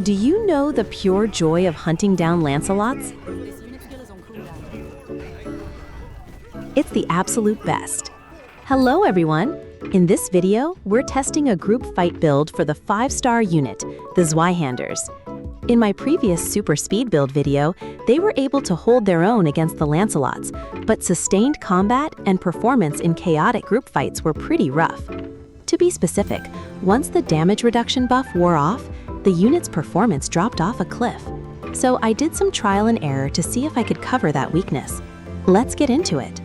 Do you know the pure joy of hunting down Lancelots? It's the absolute best. Hello everyone! In this video, we're testing a group fight build for the 5-star unit, the Zweihanders. In my previous super speed build video, they were able to hold their own against the Lancelots, but sustained combat and performance in chaotic group fights were pretty rough. To be specific, once the damage reduction buff wore off, the unit's performance dropped off a cliff. So I did some trial and error to see if I could cover that weakness. Let's get into it.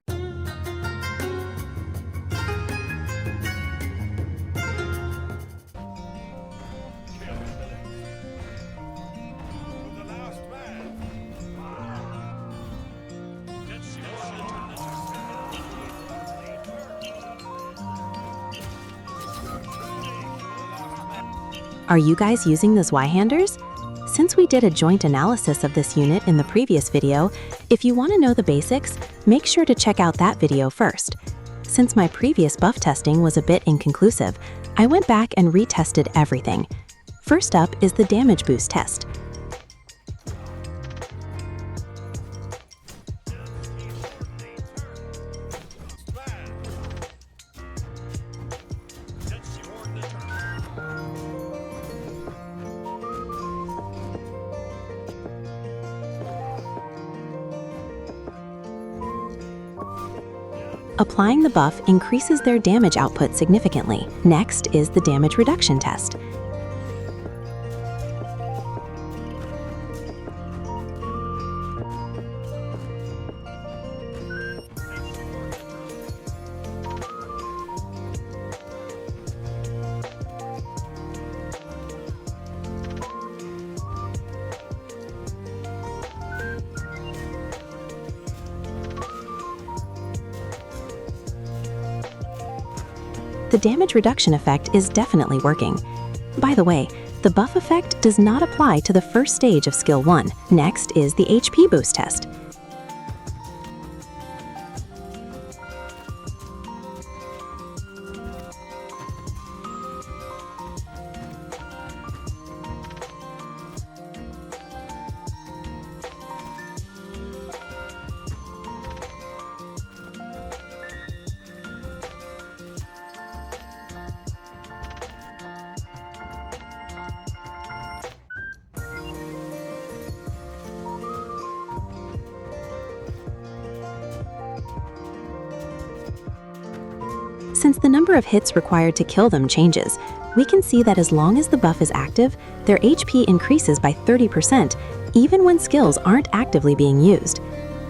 Are you guys using the Zweihanders? Since we did a joint analysis of this unit in the previous video, if you want to know the basics, make sure to check out that video first. Since my previous buff testing was a bit inconclusive, I went back and retested everything. First up is the damage boost test. Applying the buff increases their damage output significantly. Next is the damage reduction test. The damage reduction effect is definitely working. By the way, the buff effect does not apply to the first stage of Skill 1. Next is the HP boost test. Since the number of hits required to kill them changes, we can see that as long as the buff is active, their HP increases by 30%, even when skills aren't actively being used.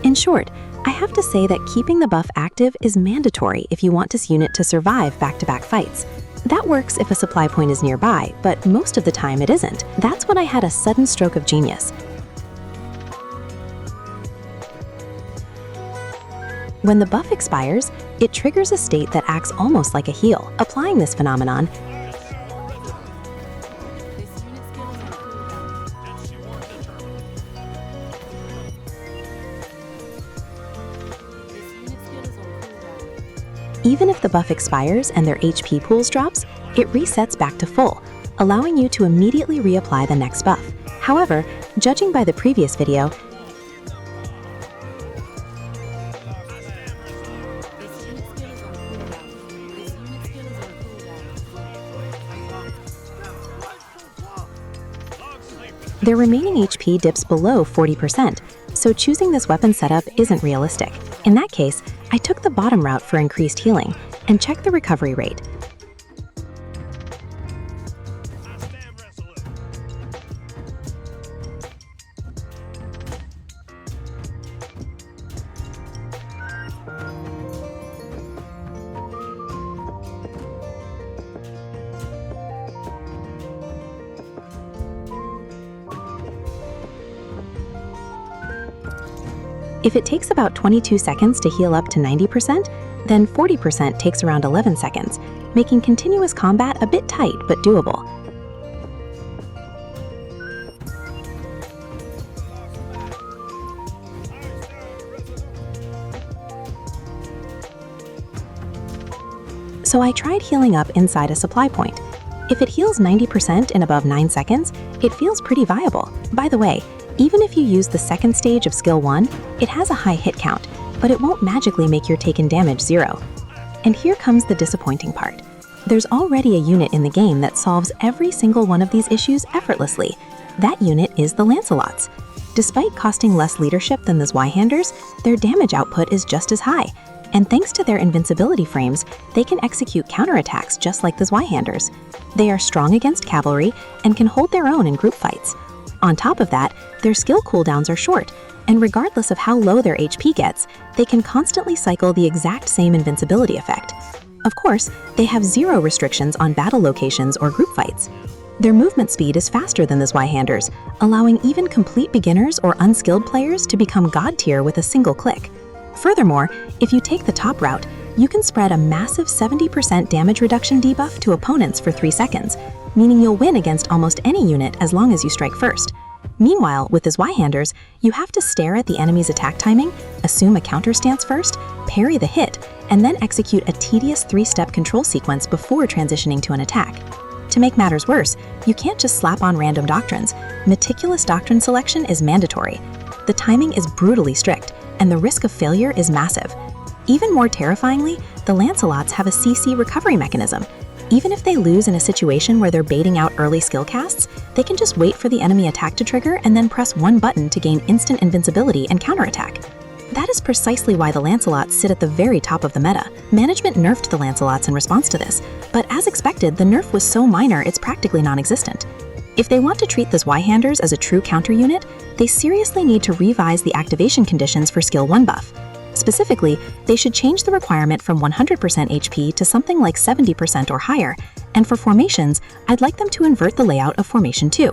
In short, I have to say that keeping the buff active is mandatory if you want this unit to survive back-to-back fights. That works if a supply point is nearby, but most of the time it isn't. That's when I had a sudden stroke of genius. When the buff expires, it triggers a state that acts almost like a heal. Applying this phenomenon, even if the buff expires and their HP pools drops, it resets back to full, allowing you to immediately reapply the next buff. However, judging by the previous video, their remaining HP dips below 40%, so choosing this weapon setup isn't realistic. In that case, I took the bottom route for increased healing and checked the recovery rate. If it takes about 22 seconds to heal up to 90%, then 40% takes around 11 seconds, making continuous combat a bit tight but doable. So I tried healing up inside a supply point. If it heals 90% in above 9 seconds, It feels pretty viable. By the way, even if you use the second stage of skill 1, it has a high hit count, but it won't magically make your taken damage 0. And here comes the disappointing part. There's already a unit in the game that solves every single one of these issues effortlessly. That unit is the Lancelots. Despite costing less leadership than the Zweihanders, their damage output is just as high. And thanks to their invincibility frames, they can execute counterattacks just like the Zweihanders. They are strong against cavalry and can hold their own in group fights. On top of that, their skill cooldowns are short, and regardless of how low their HP gets, they can constantly cycle the exact same invincibility effect. Of course, they have 0 restrictions on battle locations or group fights. Their movement speed is faster than the Zweihanders, allowing even complete beginners or unskilled players to become god tier with a single click. Furthermore, if you take the top route, you can spread a massive 70% damage reduction debuff to opponents for 3 seconds, meaning you'll win against almost any unit as long as you strike first. Meanwhile, with the Zweihanders, you have to stare at the enemy's attack timing, assume a counter stance first, parry the hit, and then execute a tedious 3-step control sequence before transitioning to an attack. To make matters worse, you can't just slap on random doctrines. Meticulous doctrine selection is mandatory. The timing is brutally strict, and the risk of failure is massive. Even more terrifyingly, the Lancelots have a CC recovery mechanism. Even if they lose in a situation where they're baiting out early skill casts, they can just wait for the enemy attack to trigger and then press one button to gain instant invincibility and counterattack. That is precisely why the Lancelots sit at the very top of the meta. Management nerfed the Lancelots in response to this, but as expected, the nerf was so minor it's practically non-existent. If they want to treat the Zweihanders as a true counter unit, they seriously need to revise the activation conditions for skill 1 buff. Specifically, they should change the requirement from 100% HP to something like 70% or higher, and for formations, I'd like them to invert the layout of Formation 2.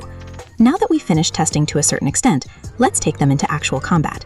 Now that we've finished testing to a certain extent, let's take them into actual combat.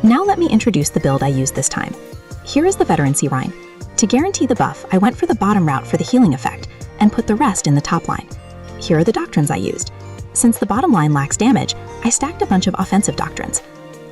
Now let me introduce the build I used this time. Here is the Veterancy Rhine. To guarantee the buff, I went for the bottom route for the healing effect, and put the rest in the top line. Here are the doctrines I used. Since the bottom line lacks damage, I stacked a bunch of offensive doctrines.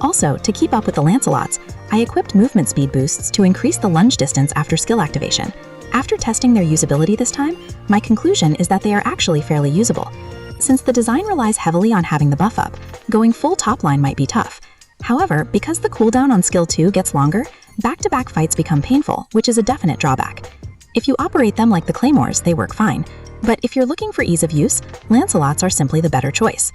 Also, to keep up with the Lancelots, I equipped movement speed boosts to increase the lunge distance after skill activation. After testing their usability this time, my conclusion is that they are actually fairly usable. Since the design relies heavily on having the buff up, going full top line might be tough. However, because the cooldown on skill 2 gets longer, back-to-back fights become painful, which is a definite drawback. If you operate them like the Claymores, they work fine, But if you're looking for ease of use, Lancelots are simply the better choice.